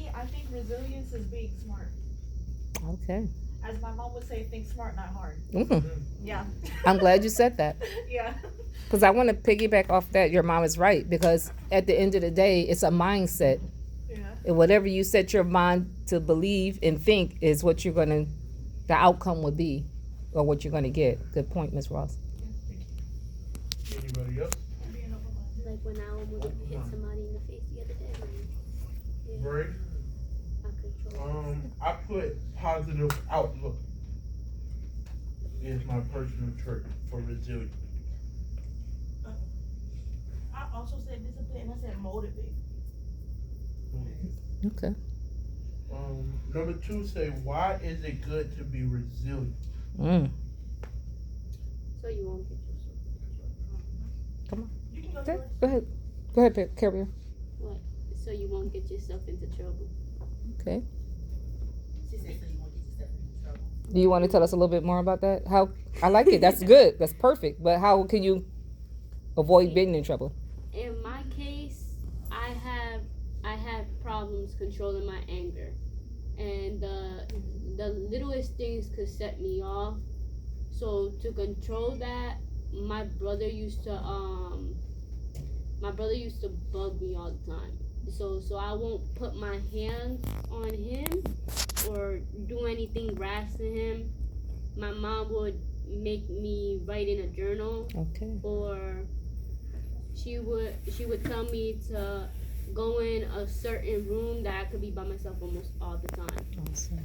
me, I think resilience is being smart. Okay. As my mom would say, think smart, not hard. Mm. Yeah. I'm glad you said that. Yeah. Because I want to piggyback off that. Your mom is right. Because at the end of the day, it's a mindset. Yeah. And whatever you set your mind to believe and think is what you're going to, the outcome would be, or what you're going to get. Good point, Ms. Ross. Anybody else? Like when I almost hit somebody in the face the other day. Yeah, Break. I control. I put positive outlook is my personal trait for resilience. I also said discipline, and I said motivate. Okay. Number 2 say, why is it good to be resilient? Mm. So you won't get yourself. Come on. You can go Okay. first. Go ahead. Go ahead, Carrier. What? So you won't get yourself into trouble. Okay. She said, so you won't get yourself into trouble. Do you want to tell us a little bit more about that? How, I like it. That's good. That's perfect. But how can you avoid being in trouble? In my case, I have problems controlling my anger, and the littlest things could set me off. So to control that, my brother used to bug me all the time. So I won't put my hands on him or do anything rash to him. My mom would make me write in a journal, Okay. or she would tell me to go in a certain room that I could be by myself almost all the time. Awesome.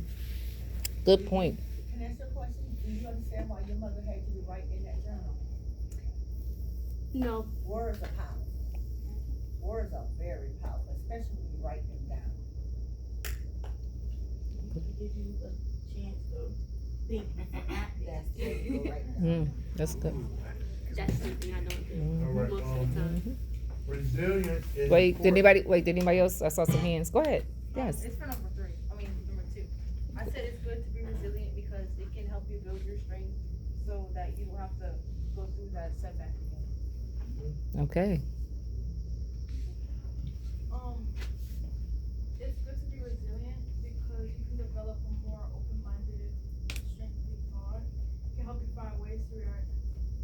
Good point. Can I ask you a question? Do you understand why your mother had you to write in that journal? No, Words are powerful. Words are very powerful, especially when you write them down. It gives you a chance to think and act. That's it. You go write them Mm, down. that's good. that's something I don't do Mm. All right. most of the time. Resilience is Wait, did important. anybody else? I saw some hands. Go ahead. Yes. It's for number 3. I mean, number 2. I said it's good to be resilient because it can help you build your strength so that you don't have to go through that setback again. Okay. It's good to be resilient because you can develop a more open-minded, strengthening thought. It can help you find ways to react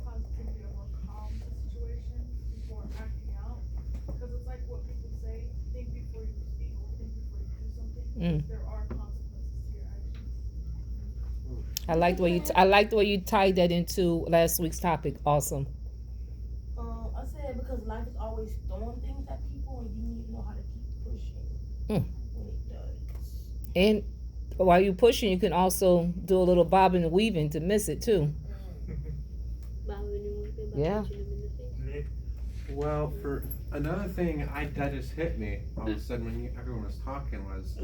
positively or more calm to situations before acting out. Because it's like what people say, think before you speak or think before you do something. Mm. There are consequences to your actions. I like the way you tied that into last week's topic. Awesome. I said because life is always throwing things at people and you need to know how to keep pushing Mm. when it does. And while you're pushing, you can also do a little bobbing and weaving to miss it too. Yeah. Well, for another thing, that just hit me all of a sudden when everyone was talking was,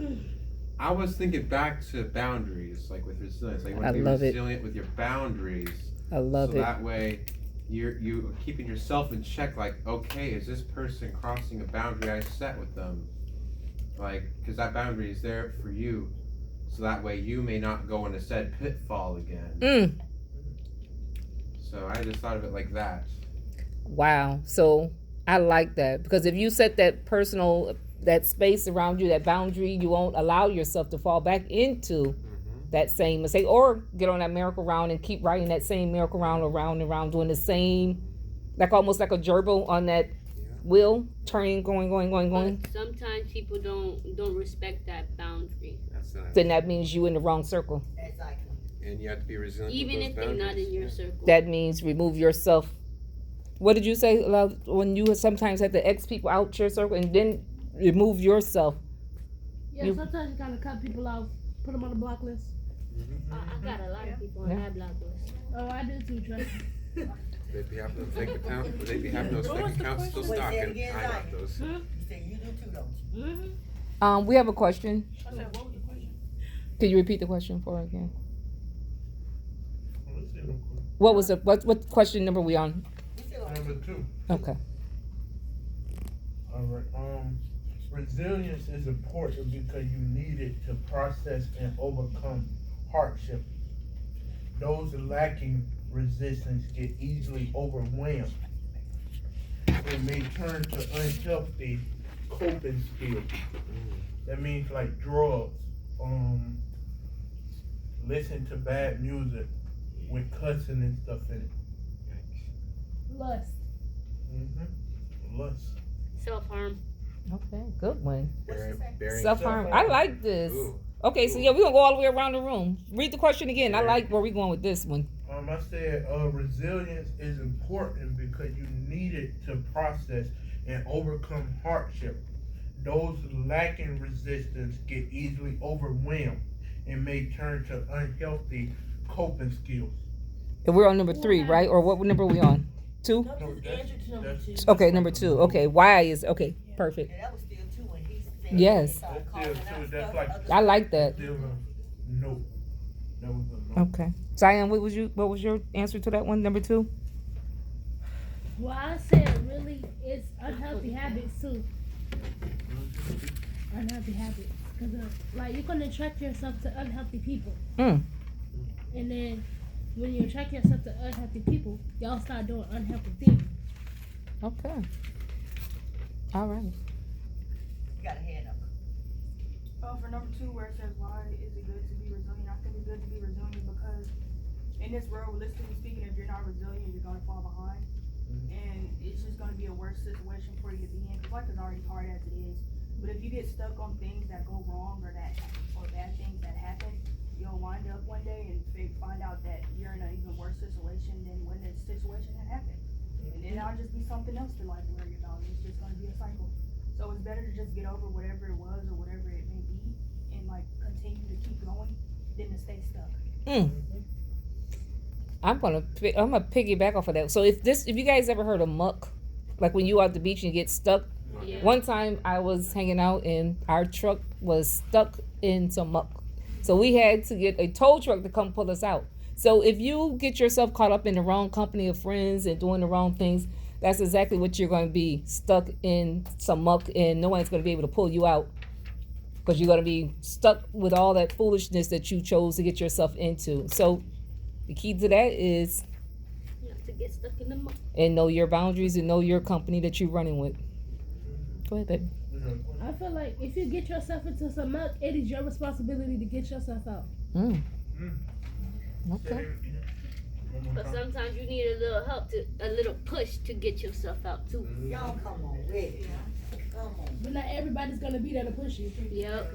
I was thinking back to boundaries, like with resilience. Like you want I to be love it. resilient with your boundaries. I love So it. that way, you keeping yourself in check. Like, okay, is this person crossing a boundary I set with them? Like, because that boundary is there for you, so that way you may not go into said pitfall again. Mm. So I just thought of it like that. Wow. So I like that because if you set that personal, that space around you, that boundary, you won't allow yourself to fall back into that same mistake or get on that merry-go-round and keep riding that same merry-go-round around and around, doing the same, like almost like a gerbil on that wheel, turning, going. But sometimes people don't respect that boundary, Then that means you in the wrong circle. Exactly. And you have to be resilient. even if they're not in your circle. That means remove yourself. What did you say, love? When you sometimes have to X people out your circle and then remove yourself. Yeah, You- sometimes you gotta cut people out, put them on the block list. I got a lot of people on Yeah. that block list. Oh, I do too, trust me. They be having those fake accounts. They be having those fake accounts still Wait, say it stocking. again, I got Zion. those. You say you do too, don't you? We have a question. I said, what was the question? Could you repeat the question for her again? Let's see them quick. What was the what question number we on? We still on Number 2. Okay. All right. Resilience is important because you need it to process and overcome hardship. Those lacking resistance get easily overwhelmed and may turn to unhealthy coping skills. That means like drugs, listen to bad music with cussing and stuff in it. Lust. Lust. Self-harm. Okay, good one. Bearing Self-harm. I like this. Okay, so yeah, we're gonna go all the way around the room. Read the question again. I like where we're going with this one. I said resilience is important because you need it to process and overcome hardship. Those lacking resistance get easily overwhelmed and may turn to unhealthy coping skills. And we're on number 3, right? Or what number are we on? 2? No, just answer to number two. Okay, number 2. Okay, why is okay? Perfect. And that was still two when he said. Yes. he started That's calling still out two. That's stuff, like- other I like that. Still a no. That was a no. Okay, Zion, what was your answer to that one? Number 2. Well, I said really, it's unhealthy habits too. Unhealthy habits, cause like you're gonna attract yourself to unhealthy people, Mm. and then when you attract yourself to unhealthy people, y'all start doing unhealthy things. Okay. All right. You got a hand up. For number 2, where it says why is it good to be resilient, I think it's good to be resilient because in this world, realistically speaking, if you're not resilient, you're gonna fall behind, and it's just gonna be a worse situation for you to be in. Cause life is already hard as it is, but if you get stuck on things that go wrong or bad things that happen, you'll wind up one day and find out that you're in an even worse situation than when this situation had happened, and then it'll just be something else to like worry about. It's just gonna be a cycle. So it's better to just get over whatever it was or whatever it may be and like continue to keep going than to stay stuck. I'm gonna piggyback off of that. So if you guys ever heard of muck, like when you out at the beach and you get stuck. Yeah. One time I was hanging out and our truck was stuck in some muck, so we had to get a tow truck to come pull us out. So if you get yourself caught up in the wrong company of friends and doing the wrong things, that's exactly what you're going to be, stuck in some muck, and no one's going to be able to pull you out because you're going to be stuck with all that foolishness that you chose to get yourself into. So the key to that is You have to get stuck in the muck. and know your boundaries and know your company that you're running with. Go ahead, baby. I feel like if you get yourself into some muck, it is your responsibility to get yourself out. Okay. But sometimes you need a little help, a little push to get yourself out too. Y'all come on with it. Come on. But not everybody's gonna be there to push you. Yep.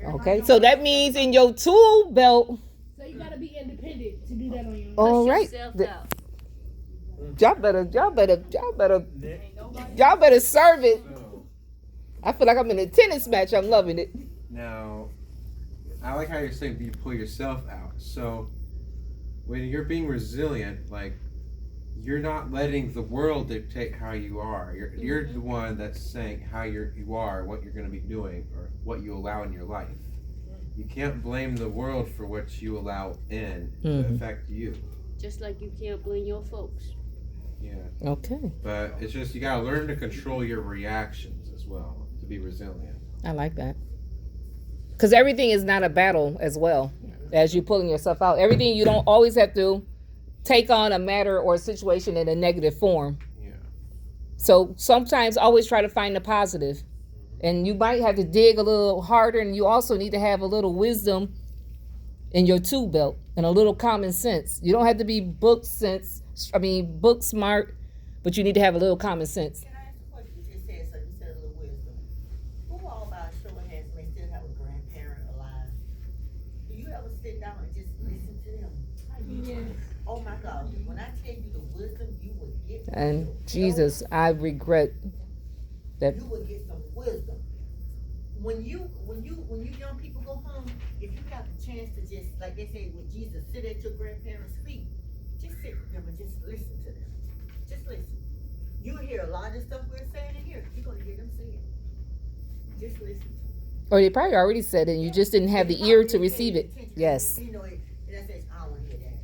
Okay, so that means in your tool belt. So you gotta be independent to do that on your own. All Push right. yourself out. Y'all better serve it. I feel like I'm in a tennis match. I'm loving it. Now, I like how you're saying you pull yourself out. So, when you're being resilient, like, you're not letting the world dictate how you are. You're the one that's saying how you are, what you're going to be doing, or what you allow in your life. You can't blame the world for what you allow in to affect you. Just like you can't blame your folks. Yeah. Okay, But it's just, you got to learn to control your reactions as well to be resilient. I like that. Because everything is not a battle as well as you pulling yourself out. Everything, you don't always have to take on a matter or a situation in a negative form. Yeah. So sometimes always try to find the positive. And you might have to dig a little harder, and you also need to have a little wisdom in your tool belt and a little common sense. You don't have to be book smart, but you need to have a little common sense. Can I ask a question? You just said so. You said a little wisdom. Who all by a show of hands may still have a grandparent alive? Do you ever sit down and just listen to them? Yes. Oh my God! When I tell you the wisdom you would get, from And your Jesus, I regret that. you would get some wisdom. When you young people go home, if you have the chance to just, like they say with Jesus, sit at your grandparents' feet, just sit with them and just listen to them. Just listen. You hear a lot of stuff we're saying in here. You're gonna hear them say it. Just listen to them. Or they probably already said it, and you just didn't have the ear to receive it. Yes. You know, and that says, I don't want to hear that.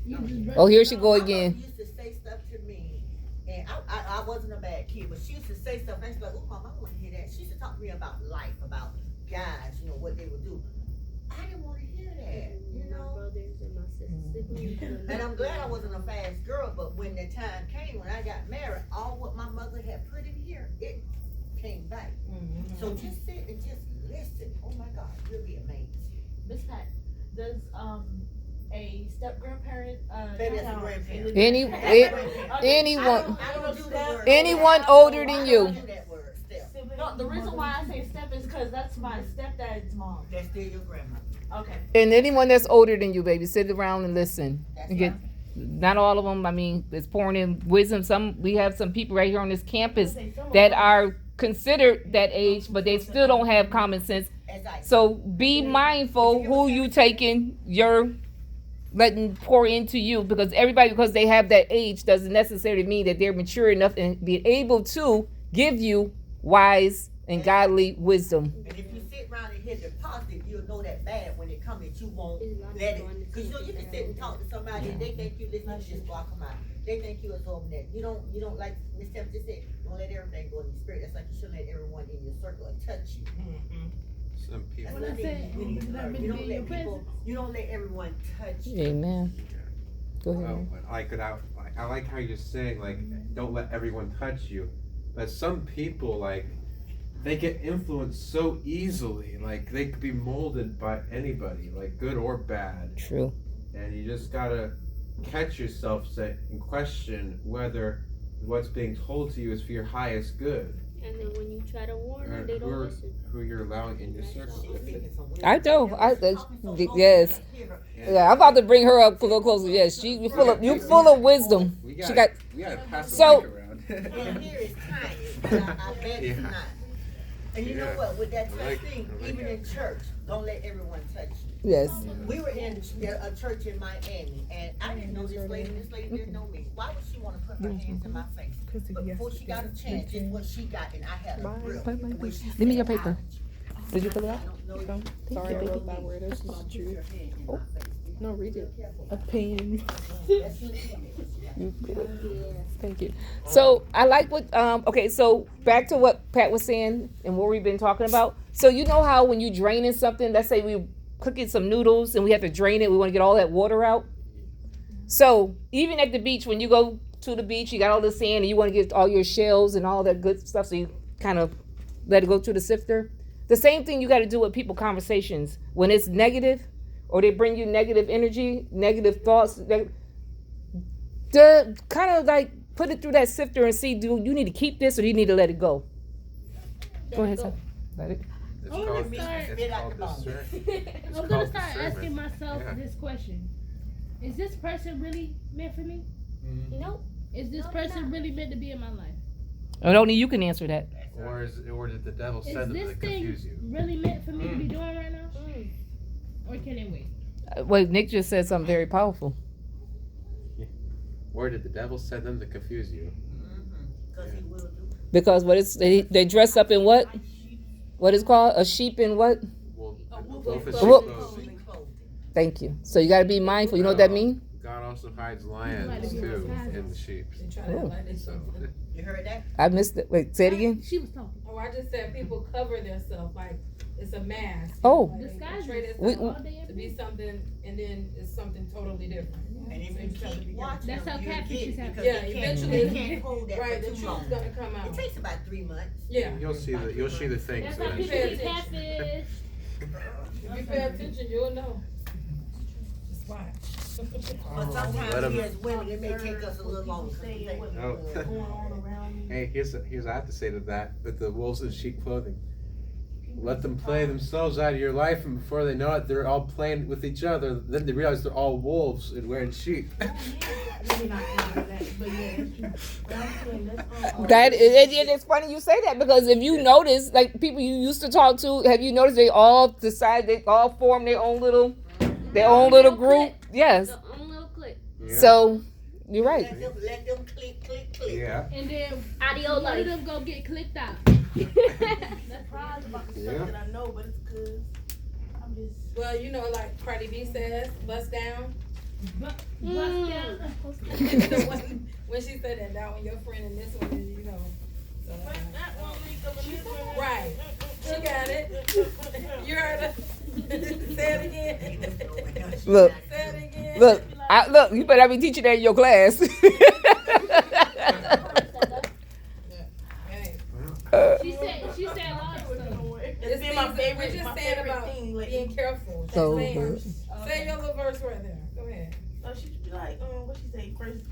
You just Oh, here she go My mother again. used to say stuff to me, and I wasn't a bad kid, but she used to say stuff, and she's like, oh, Mom, I don't want to hear that. She used to talk to me about life, about guys, you know, what they would do. I didn't want to hear that, you My know? brothers and my siblings. And I'm glad I wasn't a fast girl, but when the time came, when I got married, all what my mother had put in here, it came back. So just sit and just listen. Oh my God, you'll be amazed. Miss Pat, does a step grandparent Baby, that's a count? grandparent. Anyone, I don't do the word. anyone older than I don't you. do that word, step. No, the reason why I say step is because that's my stepdad's mom. That's still your grandmother. Okay. And anyone that's older than you, baby, sit around and listen. That's And get, not all of them. I mean, it's pouring in wisdom. We have some people right here on this campus that are considered that age, but they still don't have common sense. As I So be mindful who you taking your letting pour into you, because everybody, because they have that age, doesn't necessarily mean that they're mature enough and be able to give you wise and godly wisdom. And if you sit around and hear the positive, you'll know that bad when it comes that you won't let it. Because you can sit and talk to somebody and they think you listen, you just block them out. They think you absorbing that. You don't like Miss Temple just said, don't let everything go in your spirit. That's like you shouldn't let everyone in your circle touch you. Some people. That's When I what they said, need to does that learn. mean You to don't be in let your people, presence? you don't let everyone touch you. Amen. Go ahead. Well, man. I like how you're saying, like, don't let everyone touch you. But some people, like, they get influenced so easily. Like, they could be molded by anybody, like, good or bad. True. And you just gotta catch yourself and question whether what's being told to you is for your highest good. And then when you try to warn them, they don't listen. Who you're allowing in your circle. I know. Yes. Yeah, I'm about to bring her up a little closer. Yes, you full of wisdom. We She got. gotta pass the So- mic around. And here is tiny, but I bet it's Yeah. not. And you know Yeah. what, with that I touch like- thing, I like even that. in church, don't let everyone touch you. Yes. We were in a church in Miami, and I didn't know this lady didn't know me. Why would she wanna put her hands in my face? But before she got a chance, just what she got, and I had a grip. Bye. the way she Give me said, your paper. "Ouch." Did you fill it I out? don't know. Sorry, I wrote that word. It's not Put true. your hand in my face. No, read Be it. careful. Opinion. That's your image. Thank you. So I like what okay, so back to what Pat was saying and what we've been talking about. So you know how when you draining something, let's say we cooking some noodles and we have to drain it, we want to get all that water out. So even at the beach, when you go to the beach, you got all the sand and you want to get all your shells and all that good stuff, so you kind of let it go through the sifter. The same thing you got to do with people conversations. When it's negative or they bring you negative energy, negative thoughts, kind of like put it through that sifter and see, do you need to keep this or do you need to let it go? Go ahead, son. Let it. It's I'm called, gonna start. Spit out the it's bone. called I'm gonna start discernment. asking myself Yeah. this question: is this person really meant for me? Nope. Is this No, they're person not. really meant to be in my life? And only you can answer that. Or did the devil Is send them this to thing confuse you? really meant for me to be doing right now? Or can it wait? Well, Nick just said something very powerful. Or did the devil send them to confuse you? Cause he will do. Because what is they dress up in what? What is called a sheep in what? Wolf Wolf in in sheep Wolf- clothing. clothing. Thank you. So you got to be mindful. You know what that mean? God also hides lions too in the sheep. Oh, So You heard that? I missed it. Wait, say it again. She was talking. Oh, I just said people cover themselves like it's a mask. Oh. Like, they Disguise portray it. We- themselves All day, to every be day. something and then it's something totally different. And if So you you just have to be keep careful. watching That's them, how you'll catfish get is it happening. because Yeah, they eventually- can't hold that Right, for the too truth's long. gonna come It out. takes about 3 months. Yeah. you'll see the things. That's how that- people get catfish. If you pay attention, you'll know. Just watch. But Let sometimes 'em- we as women, it may take us a little longer. 'cause we think, Oh. Hey, here's what I have to say to that with the wolves in sheep clothing. Let them play themselves out of your life, and before they know it, they're all playing with each other. Then they realize they're all wolves and wearing sheep. That it's funny you say that because if you notice, like people you used to talk to, have you noticed they all form their own little group? Yes. The own little click. Yeah. So you're right. Let them click, click, click. Yeah. And then Audio one of life. them go get clicked out. Surprised about the Yeah. stuff that I know, but it's good. I'm just. Well, you know, like Cardi B says, bust down. Bust Mm. down. So when she said that, that one your friend and this one is, you know. So, right. She got it. You heard her. Say it again. Look, Say it again. look, you better be teaching that in your class. Hey. She said It's been my things- favorite. We're just my saying favorite about thing lately. being careful. So Say- good. Say your little verse right there. Go ahead. So she be like, what she say? First,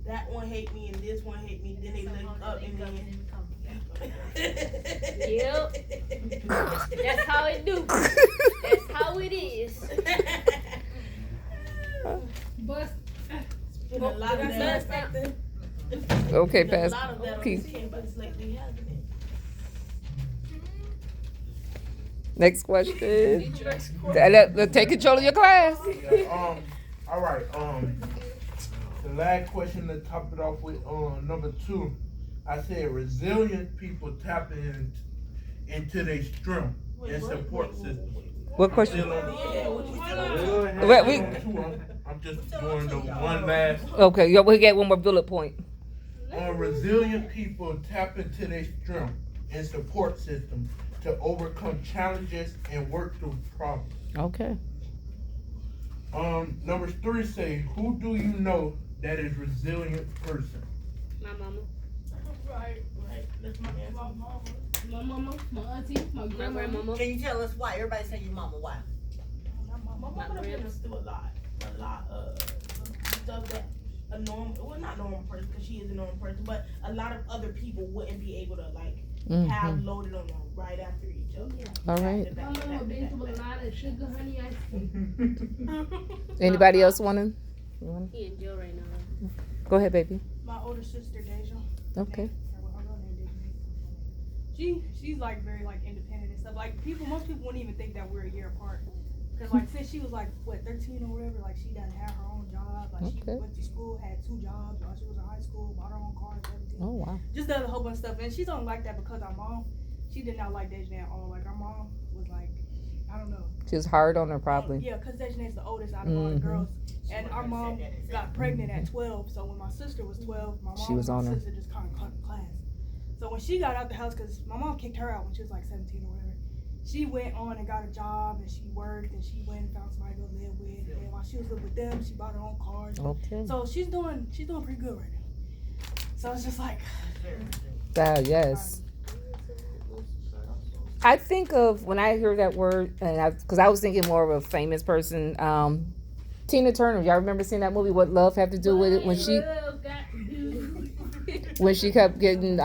that one hate me and this one hate me. Then they look up and then. Yep. That's how it do. That's how it is. But Been a lot of That's that. something. Okay, Been a Pastor. lot of that on Okay. this campus lately, hasn't it? Next question. Take control of your class. Yeah, all right. The last question to top it off with, number 2, I said resilient people tapping into their strength and support system. What question? Still on Yeah, what you Wait, we- I'm just doing the one last. Okay, yeah, we got one more bullet point. Resilient people tap into their strength and support system to overcome challenges and work through problems. Okay. Number 3 say, who do you know that is resilient person? My mama. Right. That's my answer. my mama, my auntie, my My grandma. grandmama. Can you tell us why? Everybody say your mama, why? My mama done been us through a lot of stuff that a not normal person, because she is a normal person, but a lot of other people wouldn't be able to have loaded on them right after each other. All right. My mama been through a lot of sugar, honey, ice cream. Anybody else wanna? He in jail right now. Go ahead, baby. My older sister Deja. Okay. She's like very like independent and stuff. Like most people wouldn't even think that we're a year apart. Cause like since she was like 13 or whatever, like she done had her own job. Like she Okay. went to school, had 2 jobs while she was in high school, bought her own car and everything. Oh wow. Just does a whole bunch of stuff. And she's only like that because our mom, she did not like Dejanay at all. Like our mom was like, I don't know. She was hard on her probably. Yeah, cause Dejanay's the oldest out of all the girls. And our mom got pregnant at 12. So when my sister was 12, my mom She was and on my her. sister just kind of cut class. So when she got out the house, cause my mom kicked her out when she was like 17 or whatever, she went on and got a job and she worked and she went and found somebody to live with. And then while she was living with them, she bought her own car. Okay. So she's doing pretty good right now. So it's just like, Ah, yes. I think of when I hear that word, and because I was thinking more of a famous person, Tina Turner. Y'all remember seeing that movie? What Love Have to Do with It? When she kept getting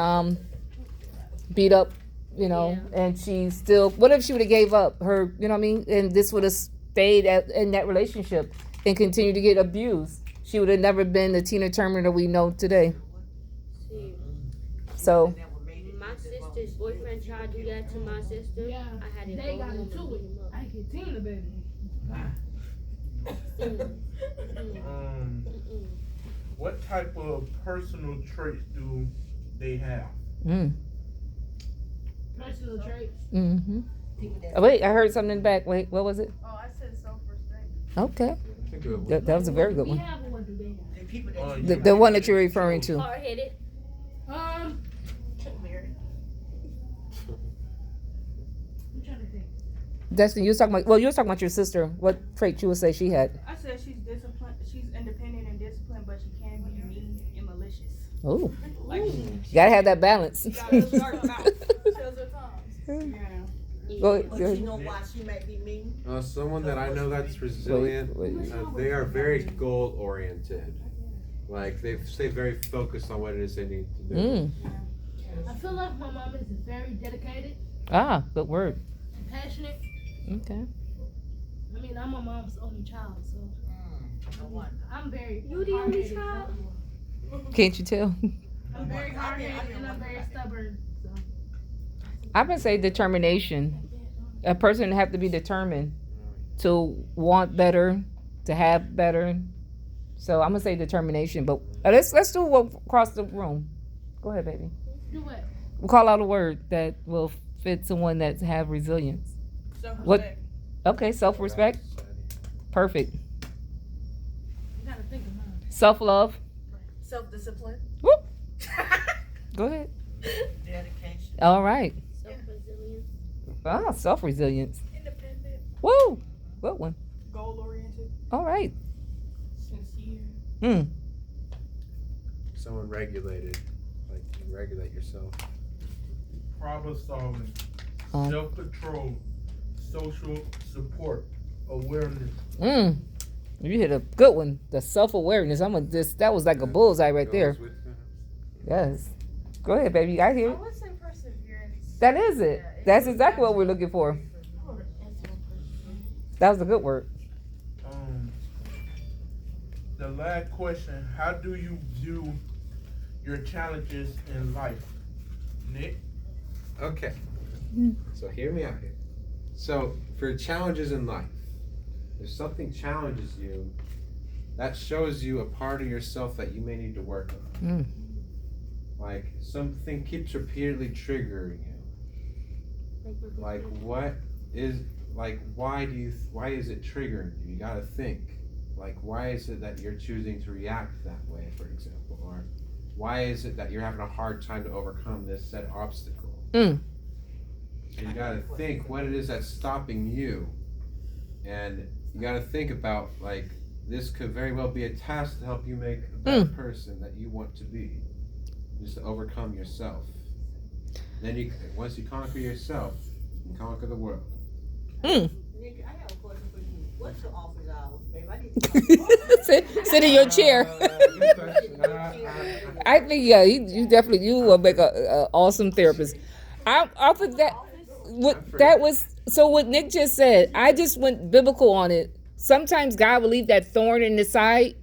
beat up, you know, and she still. What if she would have gave up her? You know what I mean? And this would have stayed in that relationship and continued to get abused. She would have never been the Tina Turner that we know today. See, So. my sister's boyfriend tried to do that to my sister. Yeah, I had to they go got home into and it. beat him up. I get Tina, baby. What type of personal traits do they have? Personal traits. Mm-hmm. Oh, wait, I heard something in the back. Wait, what was it? oh, I said self-respect. Okay. That was a very good We one. have one, do they have? The people Oh, that yeah. The one that you're referring to. Hard-headed. I'm trying to think. Destiny, you was talking about. Well, you was talking about your sister. What trait you would say she had? I said she's disciplined. She's independent and disciplined, but she can be mean and malicious. Oh, Like you gotta have that balance. she got a sharp mouth. Shows her times. Yeah. Go But ahead. you know why she might be mean? Someone that I know that's resilient, they are very goal oriented. Like they stay very focused on what it is they need to do. Mm. I feel like my mom is very dedicated Ah, good word. and passionate. Okay. I mean, I'm my mom's only child, so No wonder. I'm very. You the only hard-headed. child? Can't you tell? I'm very hard-headed and I'm very stubborn. So. I would say determination. A person have to be determined to want better, to have better. So I'm gonna say determination. But let's do what across the room. Go ahead, baby. Do what? We'll call out a word that will fit someone that have resilience. What? Okay, self-respect. Perfect. You gotta think of mine. Self-love. Self-discipline. Whoop. Go ahead. Dedication. All right. Self-resilience. Ah, self-resilience. Independent. Woo. Good one. Goal-oriented. All right. Sincere. Hmm. Someone regulated, like you regulate yourself. Problem solving. self-control, social support, awareness. You hit a good one. The self-awareness. That was like a bullseye right there. Goes with it. Yes. Go ahead, baby. I hear I it. would say perseverance. That is it. Yeah, That's exactly what we're looking for. That was a good word. The last question, how do you view your challenges in life? Nick? Okay. So hear me out here. So for challenges in life, if something challenges you, that shows you a part of yourself that you may need to work on. Like something keeps repeatedly triggering you. Like what is why is it triggering you? You gotta think. Like why is it that you're choosing to react that way, for example? Or why is it that you're having a hard time to overcome this said obstacle? You gotta think what it is that's stopping you. And you gotta think about like this could very well be a task to help you make a better person that you want to be. Just to overcome yourself. Then once you conquer yourself, you conquer the world. Nick, I have a question for you. What's your office hours, babe? I need to sit in your chair. Good question. I think you definitely will make a awesome therapist. Off of that, what Nick just said. I just went biblical on it. Sometimes God will leave that thorn in the side,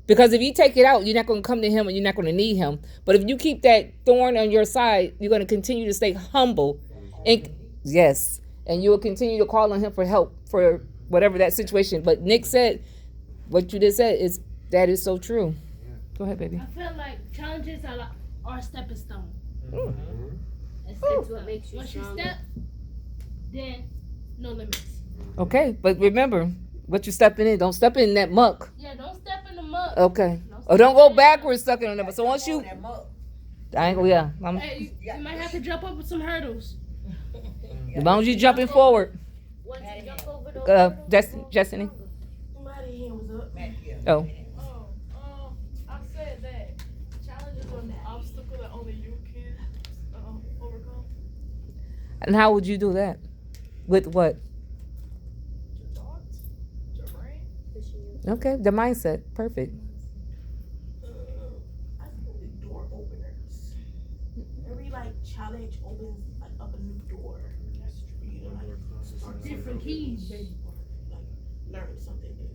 because if you take it out, you're not going to come to Him and you're not going to need Him. But if you keep that thorn on your side, you're going to continue to stay humble, and you will continue to call on Him for help for whatever that situation. But Nick said, what you just said that is so true. Go ahead, baby. I feel like challenges are a stepping stone. That's what makes you Once you stronger. step, then no limits. Okay, but remember, what you're stepping in, don't step in that muck. Yeah, don't step in the mud. Okay. Or don't go backwards stuck in them. So once you, that mug. I ain't gonna, Hey, you might have to jump over some hurdles. as long as you jumping forward. Once you jump over those Destiny. Somebody here was up. Oh. I said that challenges are an obstacle that only you can overcome. And how would you do that? With what? Your thoughts, your brain. Okay, the mindset. Perfect. I think door openers. Every like challenge opens like up a new door. That's for you to like start Different keys, baby. like learn something new.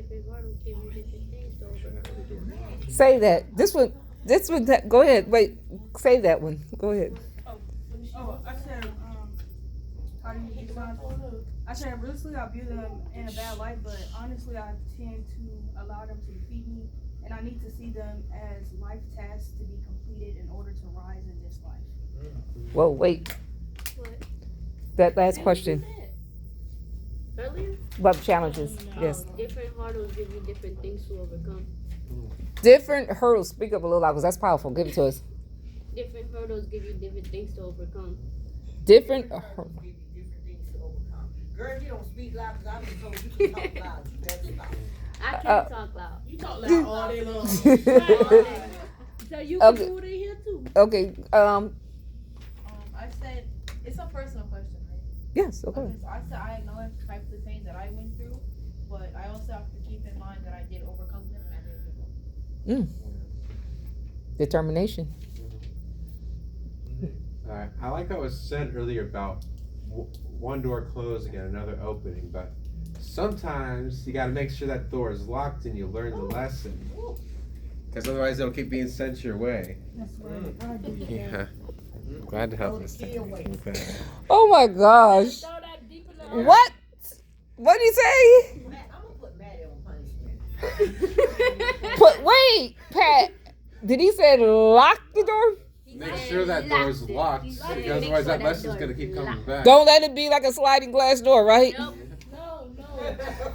Different hurdles give you different things to overcome. Say that. This one. Go ahead. Wait. Say that one. Go ahead. Oh, I said, how do you define? I said, realistically, I view them in a bad light, but honestly, I tend to allow them to defeat me, and I need to see them as life tasks to be completed in order to rise in this life. Whoa. Wait. What? That last question Earlier? about challenges. Yes. Different hurdles give you different things to overcome. Different hurdles. Speak up a little loud, because that's powerful. Give it to us. Different hurdles give you different things to overcome. Different. Different things to overcome. Girl, you don't speak loud because I've been told you can talk loud. You better stop. I can't talk loud. You talk loud all day long. So you Okay. can do it in here too. Okay. I said, it's a personal question, right? Yes. Okay. Because I said I acknowledge the types of pain that I went through, but I also have to keep in mind that I did overcome them and I didn't give up. Determination. Alright, I like what was said earlier about one door closing and another opening, but sometimes you gotta make sure that door is locked and you learn the lesson. Because otherwise it'll keep being sent your way. Yeah. Glad to help this. Oh my gosh. Throw that deep in the What? What did he say? I'm gonna put Maddie on punishment. Wait, Pat. Did he say lock the door? Make sure that door is locked, because otherwise that lesson's gonna keep coming back. Don't let it be like a sliding glass door, right? Nope. No.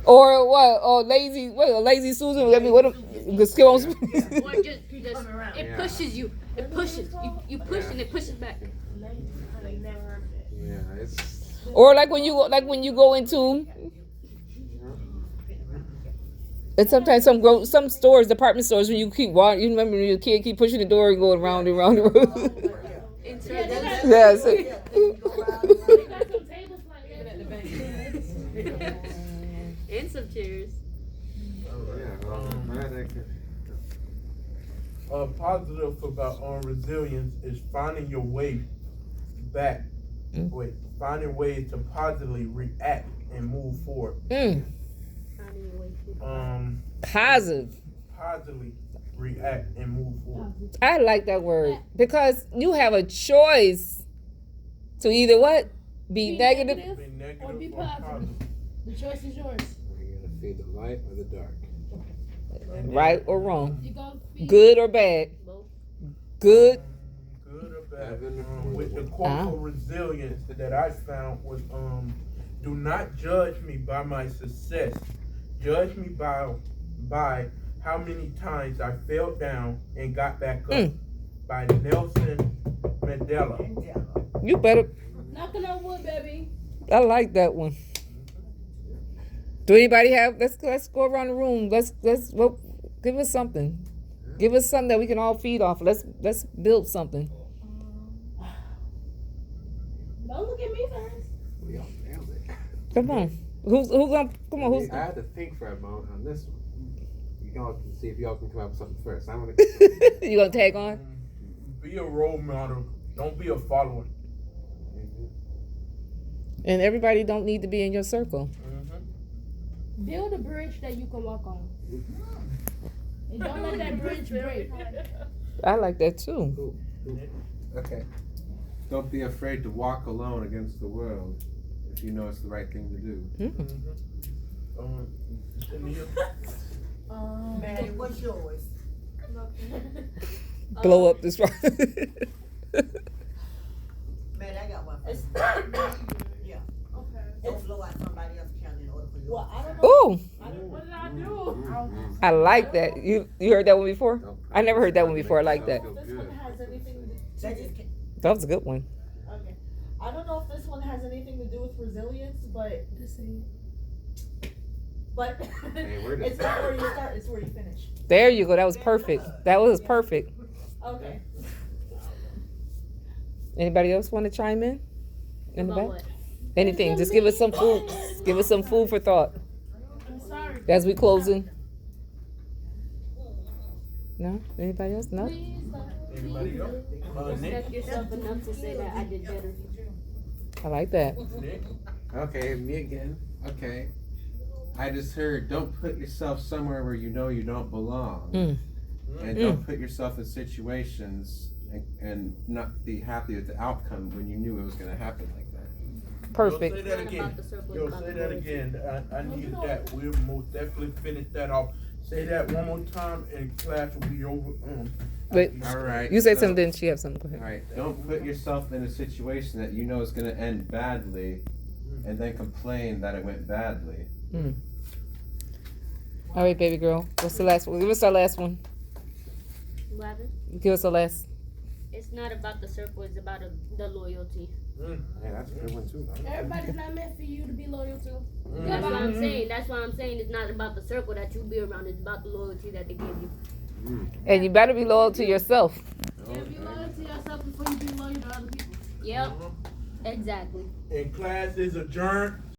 Or what? Or lazy Susan. Let me what? The skills. Or just it pushes you. It pushes. You push and it pushes back. I never heard of that. Yeah, it's. Or like when you go into. And sometimes some stores, department stores, when you keep walking, you remember when your kid keep pushing the door and going round and round and round. Yes. positive about resilience is finding your way back. Finding ways to positively react and move forward. Positive. Positively react and move forward. I like that word because you have a choice to either what? Be negative. Be negative Or be or positive. The choice is yours. Are you gonna feed the light or the dark? Right or wrong. You go feed Good or bad. Good. Good or bad. Heaven With the quote for resilience that I found was do not judge me by my success. Judge me by how many times I fell down and got back up. By Nelson Mandela. You better. knocking on wood, baby. I like that one. Do anybody have? Let's go around the room. Well, give us something. Give us something that we can all feed off. Let's build something. Don't look at me first. We all nailed it. Come on. Who's gonna come on? Who's I had to think for a moment on this one. You all can see if y'all can come up with something first. I want you gonna tag on? Be a role model. Don't be a follower. And everybody don't need to be in your circle. Build a bridge that you can walk on. And don't let that bridge break. I like that too. Okay. Don't be afraid to walk alone against the world if you know it's the right thing to do. Maddie, what's yours? Blow up this rock. Maddie, I got one for you. Yeah. Okay. Don't blow out somebody else's candle in order for you. Well, I don't know. Ooh, What did I do? I like that. You heard that one before? I never heard that one before. I like that. This one has anything to do. That just can't. That was a good one. Okay. I don't know if this one has anything to do with resilience, but Hey, where does it's not where you start, it's where you finish. There you go. That was perfect. That was perfect. Okay. Anybody else want to chime in the About back? what? Anything. Just give us some food. Give us some food for thought I'm sorry. as we closing. No? Anybody else? No? Anybody else? Nick? Respect yourself enough to say that I did better. I like that. Nick? Okay, me again. Okay. I just heard don't put yourself somewhere where you know you don't belong. And don't put yourself in situations and not be happy with the outcome when you knew it was going to happen like that. Perfect. Say that again. Yo, say that again. I need that. We'll most definitely finish that off. Say that one more time and class will be over. Wait. All right. You said so- something, didn't she have something? Go All ahead. right. Don't put yourself in a situation that you know is going to end badly and then complain that it went badly. All right, baby girl. What's the last one? Give us our last one. What happened? Give us the last. It's not about the circle, it's about the loyalty. Hey, that's a good one too. Everybody's not meant for you to be loyal to. That's what I'm saying. That's why I'm saying it's not about the circle that you be around, it's about the loyalty that they give you. And you better be loyal to yourself. Yeah, be loyal to yourself before you be loyal to other people. Yep. Exactly. And class is adjourned.